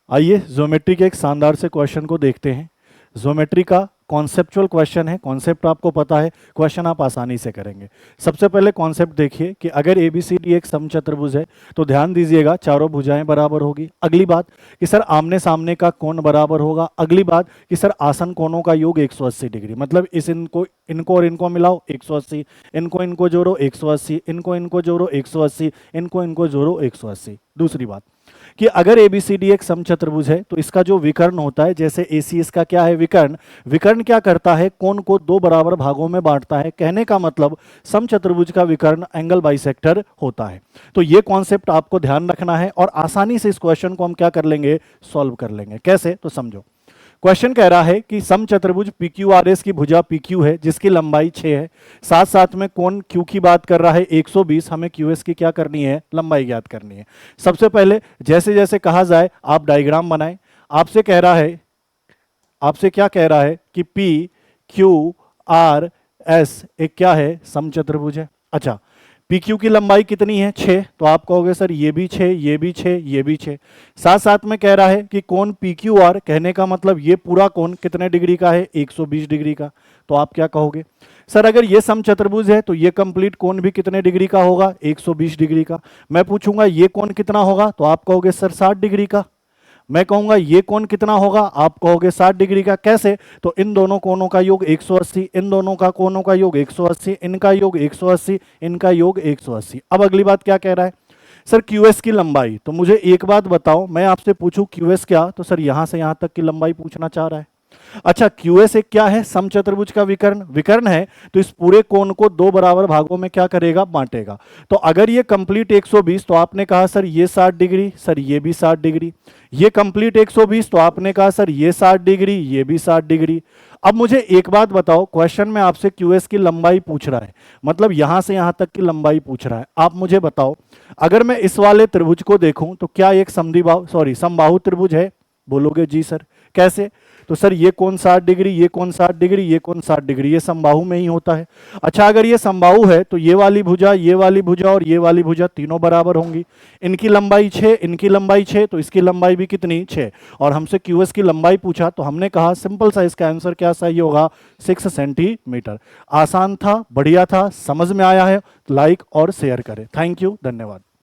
आइए ज्योमेट्री के एक शानदार से क्वेश्चन को देखते हैं। ज्योमेट्री का कॉन्सेप्चुअल क्वेश्चन है, कॉन्सेप्ट आपको पता है, क्वेश्चन आप आसानी से करेंगे। सबसे पहले कॉन्सेप्ट देखिए कि अगर ABCD एक समचतुर्भुज है तो ध्यान दीजिएगा चारों भुजाएं बराबर होगी। अगली बात कि सर आमने सामने का कोण बराबर होगा। अगली बात कि सर आसन कोणों का योग 180 डिग्री, मतलब इस इनको और इनको मिलाओ 180, इनको जोड़ो 180, इनको जोड़ो 180, इनको जोड़ो 180। दूसरी बात कि अगर ABCD एक समचतुर्भुज है तो इसका जो विकर्ण होता है, जैसे AC इसका क्या है, विकर्ण। विकर्ण क्या करता है, कोण को दो बराबर भागों में बांटता है। कहने का मतलब समचतुर्भुज का विकर्ण एंगल बाइसेक्टर होता है। तो ये कॉन्सेप्ट आपको ध्यान रखना है और आसानी से इस क्वेश्चन को हम क्या कर लेंगे, सॉल्व कर लेंगे। कैसे, तो समझो। क्वेश्चन कह रहा है कि समचतुर्भुज PQRS की भुजा PQ है जिसकी लंबाई 6 है, साथ साथ में कोण Q की बात कर रहा है 120। हमें QS की क्या करनी है, लंबाई ज्ञात करनी है। सबसे पहले जैसे जैसे कहा जाए आप डायग्राम बनाएं। आपसे कह रहा है, आपसे क्या कह रहा है कि PQRS एक क्या है, समचतुर्भुज है। अच्छा, PQ की लंबाई कितनी है, 6। तो आप कहोगे सर ये भी 6, ये भी 6, ये भी 6। साथ साथ में कह रहा है कि कोण PQR, कहने का मतलब ये पूरा कोण कितने डिग्री का है, 120 डिग्री का। तो आप क्या कहोगे, सर अगर ये समचतुर्भुज है तो ये कंप्लीट कोण भी कितने डिग्री का होगा, 120 डिग्री का। मैं पूछूंगा ये कोण कितना होगा, तो आप कहोगे सर 60 डिग्री का। मैं कहूंगा ये कोण कितना होगा, आप कहोगे 60 डिग्री का। कैसे, तो इन दोनों कोणों का योग 180, इन दोनों का कोणों का योग 180, इनका योग 180, इनका योग 180। अब अगली बात क्या कह रहा है, सर QS की लंबाई। तो मुझे एक बात बताओ, मैं आपसे पूछूं QS क्या, तो सर यहां से यहां तक की लंबाई पूछना चाह रहा है। अच्छा, QS एक क्या है, समचतुर्भुज का विकर्ण। विकर्ण है तो इस पूरे कोण को दो बराबर भागों में क्या करेगा, बांटेगा। तो अगर ये कंप्लीट 120 तो आपने कहा सर ये 60 डिग्री, सर ये भी 60 डिग्री। ये कंप्लीट 120 तो आपने कहा सर ये 60 डिग्री, ये भी 60 डिग्री। अब मुझे एक बात बताओ, क्वेश्चन में आपसे QS की लंबाई पूछ रहा है, मतलब यहां से यहां तक की लंबाई पूछ रहा है। आप मुझे बताओ, अगर मैं इस वाले त्रिभुज को देखूं तो क्या एक समबाहु त्रिभुज है। बोलोगे जी सर, कैसे, तो सर ये कोण 60 डिग्री, ये कोण 60 डिग्री, ये कोण 60 डिग्री, ये समबाहु में ही होता है। अच्छा, अगर ये समबाहु है तो ये वाली भुजा, ये वाली भुजा और ये वाली भुजा तीनों बराबर होंगी। इनकी लंबाई 6, इनकी लंबाई 6, तो इसकी लंबाई भी कितनी, 6। और हमसे QS की लंबाई पूछा तो हमने कहा सिंपल सा इसका आंसर क्या सही होगा, 6 सेंटीमीटर। आसान था, बढ़िया था, समझ में आया है, लाइक और शेयर करें। थैंक यू, धन्यवाद।